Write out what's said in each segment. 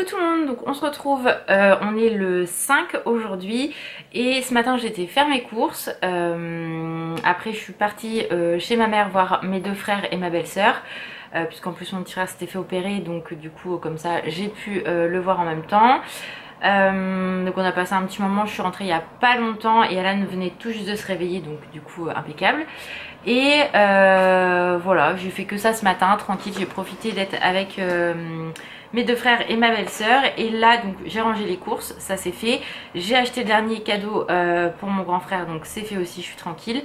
tout le monde, donc on se retrouve, on est le 5 aujourd'hui et ce matin j'ai été faire mes courses, après je suis partie chez ma mère voir mes deux frères et ma belle-sœur, puisqu'en plus mon petit frère s'était fait opérer, donc du coup comme ça j'ai pu le voir en même temps. Donc on a passé un petit moment, je suis rentrée il y a pas longtemps et Alan venait tout juste de se réveiller, donc du coup impeccable. Et voilà, j'ai fait que ça ce matin, tranquille, j'ai profité d'être avec mes deux frères et ma belle-sœur. Et là donc j'ai rangé les courses, ça c'est fait. J'ai acheté le dernier cadeau pour mon grand frère, donc c'est fait aussi, je suis tranquille.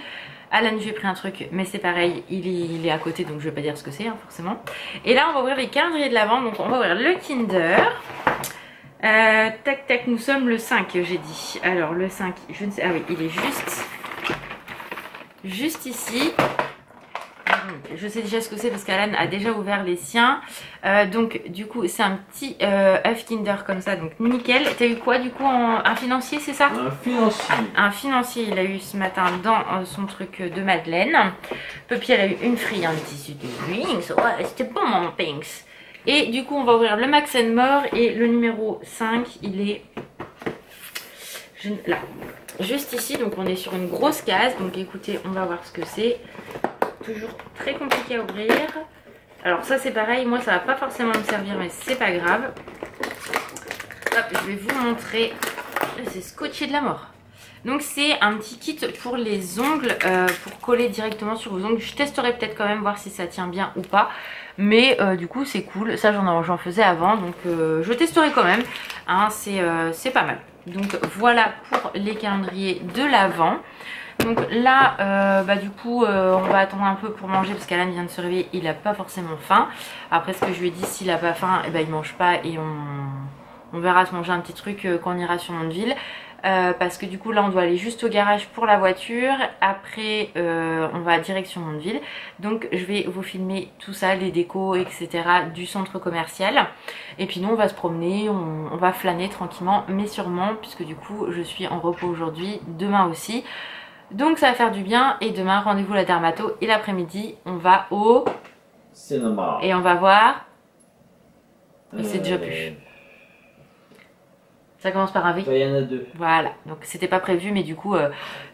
Alan, j'ai pris un truc, mais c'est pareil, il est à côté, donc je vais pas dire ce que c'est hein, forcément. Et là on va ouvrir les calendriers de l'Avent, donc on va ouvrir le Kinder. Tac tac, nous sommes le 5, j'ai dit. Alors le 5, je ne sais, ah oui, il est juste ici. Je sais déjà ce que c'est parce qu'Alan a déjà ouvert les siens. Donc du coup c'est un petit œuf Kinder comme ça, donc nickel. T'as eu quoi du coup un financier, c'est ça? Un financier. Un financier, il a eu ce matin dans son truc de Madeleine. Puppy, elle a eu une frite, un tissu de Wings. Ouais, c'était bon mon Pinks. Et du coup on va ouvrir le Max & More et le numéro 5 il est là, juste ici. Donc on est sur une grosse case, donc écoutez, on va voir ce que c'est. Toujours très compliqué à ouvrir. Alors ça c'est pareil, moi ça va pas forcément me servir mais c'est pas grave. Hop, je vais vous montrer. C'est scotché de la mort. Donc c'est un petit kit pour les ongles, pour coller directement sur vos ongles. Je testerai peut-être quand même voir si ça tient bien ou pas. Mais du coup c'est cool, ça j'en faisais avant, donc je testerai quand même, hein, c'est pas mal. Donc voilà pour les calendriers de l'Avent. Donc là du coup on va attendre un peu pour manger parce qu'Alan vient de se réveiller, il a pas forcément faim. Après ce que je lui ai dit, s'il a pas faim, il mange pas et on verra se manger un petit truc quand on ira sur Mondeville. Parce que du coup là on doit aller juste au garage pour la voiture. Après on va direction Mondeville. Donc je vais vous filmer tout ça, les décos etc. du centre commercial. Et puis nous on va se promener, on va flâner tranquillement mais sûrement, puisque du coup je suis en repos aujourd'hui, demain aussi. Donc ça va faire du bien. Et demain rendez-vous à la dermato. Et l'après-midi on va au cinéma. Et on va voir c'est déjà plus. Ça commence par un V. Il y en a deux. Voilà, donc c'était pas prévu, mais du coup,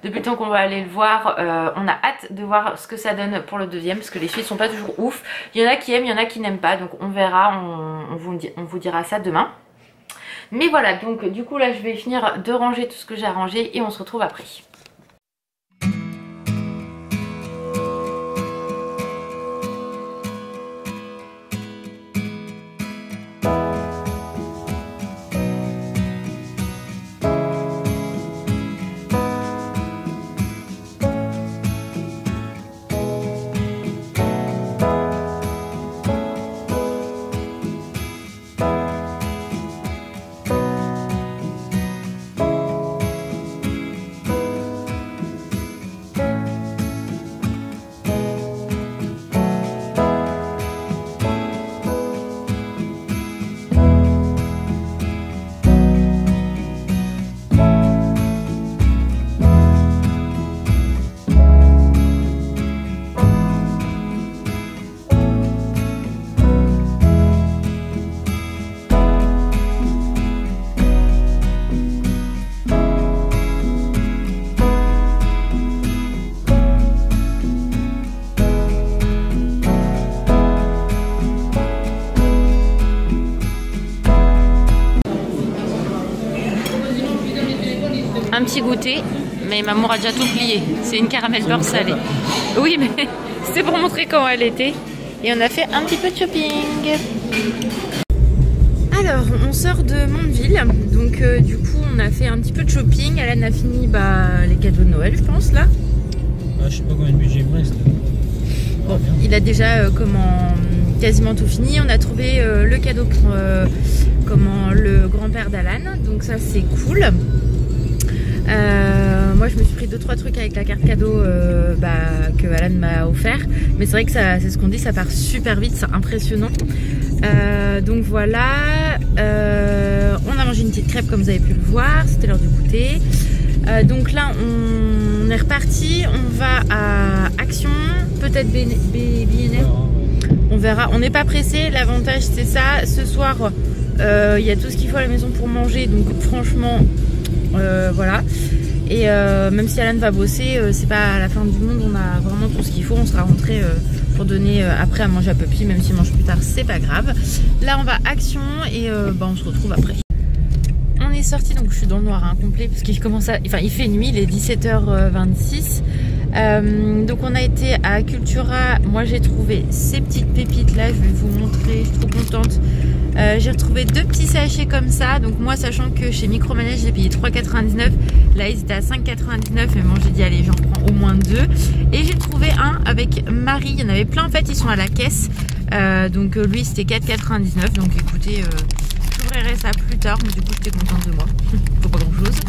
depuis le temps qu'on va aller le voir, on a hâte de voir ce que ça donne pour le deuxième, parce que les suites sont pas toujours ouf. Il y en a qui aiment, il y en a qui n'aiment pas, donc on verra, on vous dira ça demain. Mais voilà, donc du coup là je vais finir de ranger tout ce que j'ai à ranger et on se retrouve après. Un petit goûter, mais maman a déjà tout plié. C'est une caramel beurre salée. Oui, mais c'était pour montrer comment elle était. Et on a fait un petit peu de shopping. Alors, on sort de Mondeville. Donc, du coup, on a fait un petit peu de shopping. Alan a fini les cadeaux de Noël, je pense, là. Je sais pas combien de budget il me reste. Bon, il a déjà quasiment tout fini. On a trouvé le cadeau pour le grand-père d'Alan. Donc, ça, c'est cool. Moi je me suis pris 2-3 trucs avec la carte cadeau que Alan m'a offert, mais c'est vrai que c'est ce qu'on dit, ça part super vite, c'est impressionnant. Donc voilà, on a mangé une petite crêpe comme vous avez pu le voir, c'était l'heure du goûter. Donc là on est reparti, on va à Action, peut-être B&M, on verra, on n'est pas pressé. L'avantage c'est ça, ce soir Il y a tout ce qu'il faut à la maison pour manger, donc franchement, voilà. Et même si Alan va bosser, c'est pas à la fin du monde, on a vraiment tout ce qu'il faut. On sera rentré pour donner après à manger à Puppy, même s'il mange plus tard, c'est pas grave. Là, on va action et on se retrouve après. On est sorti, donc je suis dans le noir complet parce qu'il commence à, enfin il fait nuit, il est 17h26. Donc on a été à Cultura. Moi j'ai trouvé ces petites pépites là, je vais vous montrer, je suis trop contente. J'ai retrouvé 2 petits sachets comme ça. Donc moi, sachant que chez Micromanage j'ai payé 3,99, là ils étaient à 5,99, mais bon j'ai dit allez, j'en prends au moins 2. Et j'ai trouvé un avec Marie, il y en avait plein en fait, ils sont à la caisse. Donc lui c'était 4,99, donc écoutez, j'ouvrirai ça plus tard, mais du coup j'étais contente de moi. Faut pas grand chose.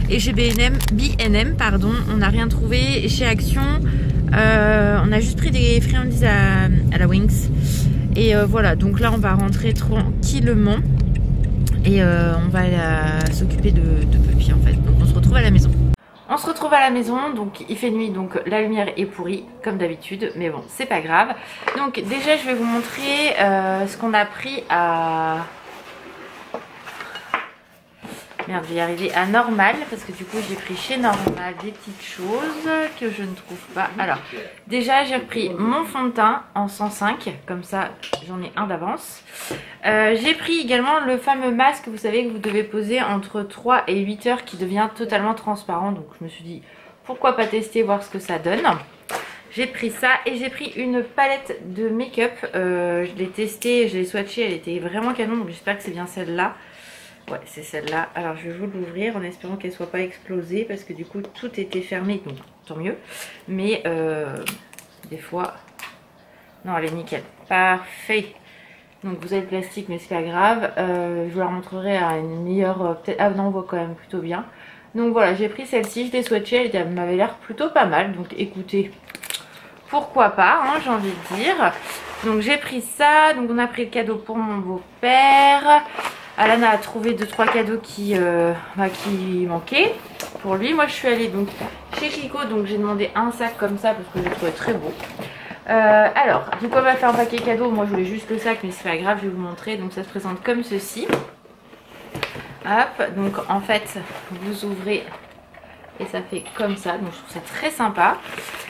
Et chez B&M, pardon, on n'a rien trouvé. Et chez Action, on a juste pris des friandises à la Wings. Et voilà, donc là on va rentrer tranquillement. Et on va s'occuper de Puppy en fait. Donc on se retrouve à la maison. On se retrouve à la maison, donc il fait nuit, donc la lumière est pourrie, comme d'habitude, mais bon, c'est pas grave. Donc déjà je vais vous montrer ce qu'on a pris à... Merde, je vais y arriver à Normal, parce que du coup j'ai pris chez Normal des petites choses que je ne trouve pas. Alors, déjà j'ai repris mon fond de teint en 105, comme ça j'en ai un d'avance. J'ai pris également le fameux masque, vous savez, que vous devez poser entre 3 et 8 heures, qui devient totalement transparent. Donc je me suis dit, pourquoi pas tester, voir ce que ça donne. J'ai pris ça et j'ai pris une palette de make-up. Je l'ai testée, je l'ai swatchée, elle était vraiment canon, donc j'espère que c'est bien celle-là. Ouais, c'est celle-là. Alors je vais vous l'ouvrir en espérant qu'elle soit pas explosée, parce que du coup tout était fermé, donc tant mieux. Mais des fois... Non, elle est nickel. Parfait. Donc vous avez le plastique, mais c'est pas grave. Je vous la remontrerai à une meilleure... peut-être... Ah non, on voit quand même plutôt bien. Donc voilà, j'ai pris celle-ci, je l'ai swatchée, elle m'avait l'air plutôt pas mal. Donc écoutez, pourquoi pas, hein, j'ai envie de dire. Donc j'ai pris ça. Donc on a pris le cadeau pour mon beau-père. Alan a trouvé 2-3 cadeaux qui manquaient pour lui. Moi je suis allée donc chez Kiko, donc j'ai demandé un sac comme ça parce que je le trouvais très beau. Alors, du coup on va faire un paquet cadeau. Moi je voulais juste le sac, mais c'est pas grave, je vais vous montrer. Donc ça se présente comme ceci. Hop, donc en fait vous ouvrez et ça fait comme ça, donc je trouve ça très sympa.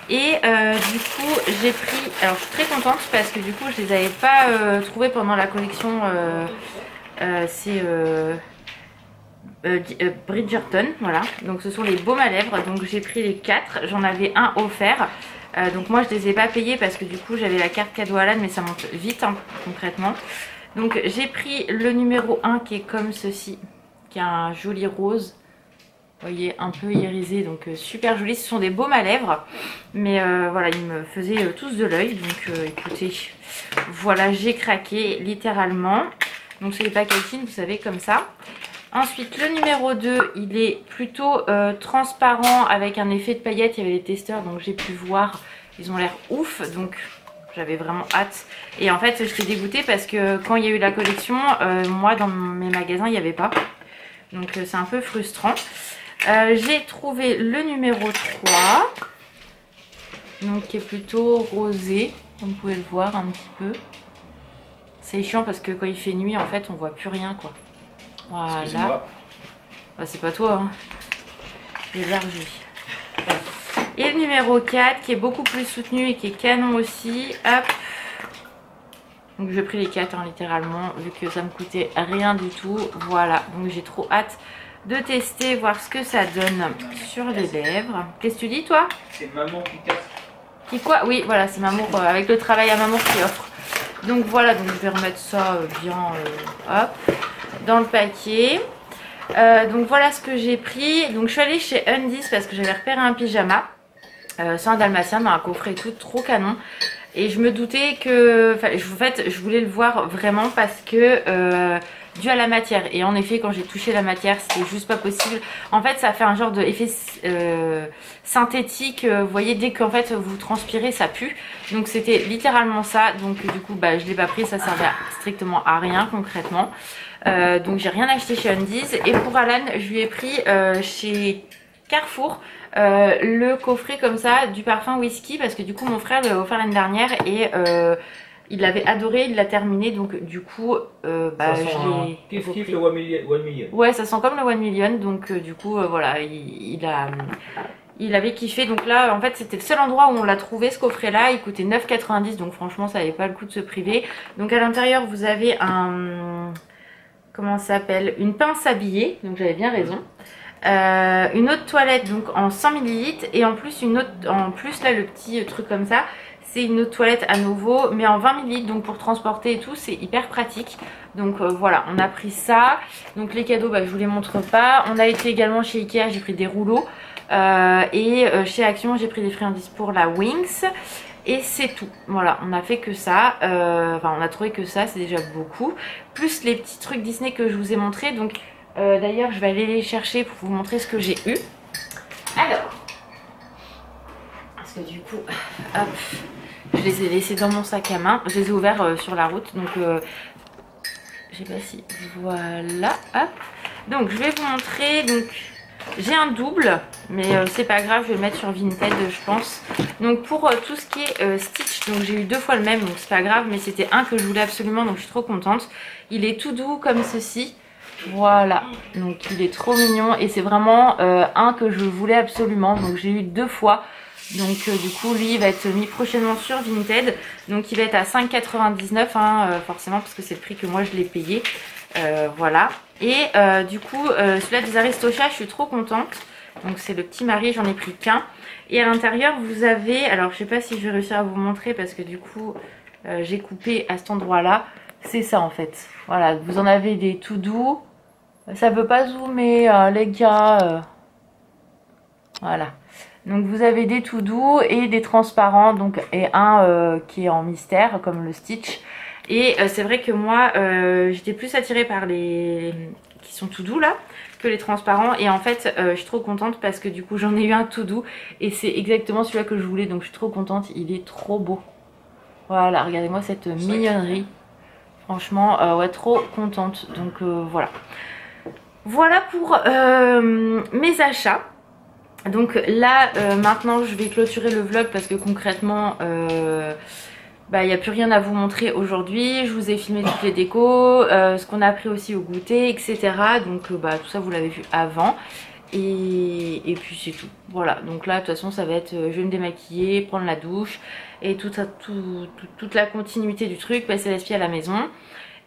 Et du coup j'ai pris, alors je suis très contente parce que du coup je les avais pas trouvés pendant la collection. C'est Bridgerton, voilà. Donc ce sont les baumes à lèvres. Donc j'ai pris les 4, j'en avais un offert. Donc moi je les ai pas payés parce que du coup j'avais la carte cadeau Alan, mais ça monte vite hein, concrètement. Donc j'ai pris le numéro 1 qui est comme ceci, qui a un joli rose. Vous voyez, un peu irisé, donc super joli. Ce sont des baumes à lèvres, mais voilà, ils me faisaient tous de l'œil. Donc écoutez, voilà, j'ai craqué littéralement. Donc c'est les packaging, vous savez, comme ça. Ensuite, le numéro 2, il est plutôt transparent avec un effet de paillettes. Il y avait les testeurs, donc j'ai pu voir. Ils ont l'air ouf, donc j'avais vraiment hâte. Et en fait, j'étais dégoûtée parce que quand il y a eu la collection, moi, dans mes magasins, il n'y avait pas. Donc c'est un peu frustrant. J'ai trouvé le numéro 3. Donc qui est plutôt rosé, comme vous pouvez le voir un petit peu. C'est chiant parce que quand il fait nuit, en fait, on voit plus rien, quoi. Voilà. Bah, c'est pas toi, hein. Élargi. Et le numéro 4 qui est beaucoup plus soutenu et qui est canon aussi. Hop. Donc j'ai pris les 4 hein, littéralement, vu que ça me coûtait rien du tout. Voilà. Donc j'ai trop hâte de tester, voir ce que ça donne sur les lèvres. Qu'est-ce que tu dis, toi? C'est maman qui casse. Qui quoi? Oui, voilà, c'est Mamour avec le travail à Mamour qui offre. Donc voilà, donc je vais remettre ça bien hop, dans le paquet. Donc voilà ce que j'ai pris. Donc je suis allée chez Undies parce que j'avais repéré un pyjama sans un dalmatien dans un coffret et tout, trop canon. Et je me doutais que, en fait, je voulais le voir vraiment parce que dû à la matière. Et en effet, quand j'ai touché la matière, c'était juste pas possible. En fait, ça fait un genre d'effet synthétique. Vous voyez, dès qu'en fait vous transpirez, ça pue. Donc c'était littéralement ça. Donc du coup, bah, je l'ai pas pris. Ça servait strictement à rien concrètement. Donc j'ai rien acheté chez Undies. Et pour Alan, je lui ai pris chez Carrefour le coffret comme ça du parfum whisky, parce que du coup mon frère l'a offert l'année dernière et Il l'avait adoré, il l'a terminé, donc du coup, Ça sent je l'ai kiff le 1 million. Ouais, ça sent comme le 1 million, donc du coup, voilà, il avait kiffé. Donc là, en fait, c'était le seul endroit où on l'a trouvé, ce coffret-là. Il coûtait 9,90, donc franchement, ça n'avait pas le coup de se priver. Donc à l'intérieur, vous avez un... Comment ça s'appelle? Une pince à billets, donc j'avais bien raison. Une eau de toilette, donc en 100 ml. Et en plus, là, le petit truc comme ça, c'est une eau de toilette à nouveau, mais en 20 ml. Donc pour transporter et tout, c'est hyper pratique. Donc voilà, on a pris ça. Donc les cadeaux, je vous les montre pas. On a été également chez Ikea, j'ai pris des rouleaux. Chez Action, j'ai pris des friandises pour la Wings. Et c'est tout. Voilà, on a fait que ça. On a trouvé que ça, c'est déjà beaucoup. Plus les petits trucs Disney que je vous ai montrés. Donc d'ailleurs, je vais aller les chercher pour vous montrer ce que j'ai eu. Alors, parce que du coup, hop, je les ai laissés dans mon sac à main. Je les ai ouverts sur la route. Donc, je sais pas si... Voilà, hop. Donc, je vais vous montrer... Donc, j'ai un double, mais c'est pas grave, je vais le mettre sur Vinted, je pense. Donc pour tout ce qui est Stitch, donc j'ai eu 2 fois le même, donc c'est pas grave, mais c'était un que je voulais absolument, donc je suis trop contente. Il est tout doux comme ceci, voilà, donc il est trop mignon et c'est vraiment un que je voulais absolument, donc j'ai eu 2 fois. Donc du coup lui il va être mis prochainement sur Vinted, donc il va être à 5,99 forcément parce que c'est le prix que moi je l'ai payé. Voilà. Et du coup celui-là des Aristochats, je suis trop contente. Donc c'est le petit mari, j'en ai pris qu'un. Et à l'intérieur vous avez, alors je sais pas si je vais réussir à vous montrer parce que du coup j'ai coupé à cet endroit là. C'est ça en fait. Voilà, vous en avez des tout doux. Ça veut pas zoomer les gars. Voilà. Donc vous avez des tout doux et des transparents, donc, et un qui est en mystère comme le Stitch. Et c'est vrai que moi j'étais plus attirée par les qui sont tout doux là que les transparents. Et en fait je suis trop contente parce que du coup j'en ai eu un tout doux et c'est exactement celui-là que je voulais. Donc je suis trop contente, il est trop beau. Voilà, regardez-moi cette mignonnerie. Franchement ouais, trop contente. Donc voilà. Voilà pour mes achats. Donc là maintenant je vais clôturer le vlog parce que concrètement il n'y a plus rien à vous montrer aujourd'hui. Je vous ai filmé toutes les décos, ce qu'on a pris aussi au goûter, etc. Donc tout ça vous l'avez vu avant. Et puis c'est tout. Voilà, donc là de toute façon ça va être, je vais me démaquiller, prendre la douche et toute la continuité du truc, passer l'esprit à la maison.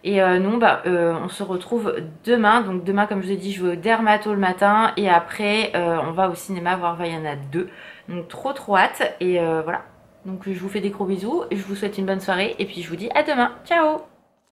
Et nous on se retrouve demain. Donc demain comme je vous ai dit je vais au dermato le matin. Et après on va au cinéma voir Vaiana 2. Donc trop hâte. Et voilà. Donc je vous fais des gros bisous. Je vous souhaite une bonne soirée. Et puis je vous dis à demain. Ciao.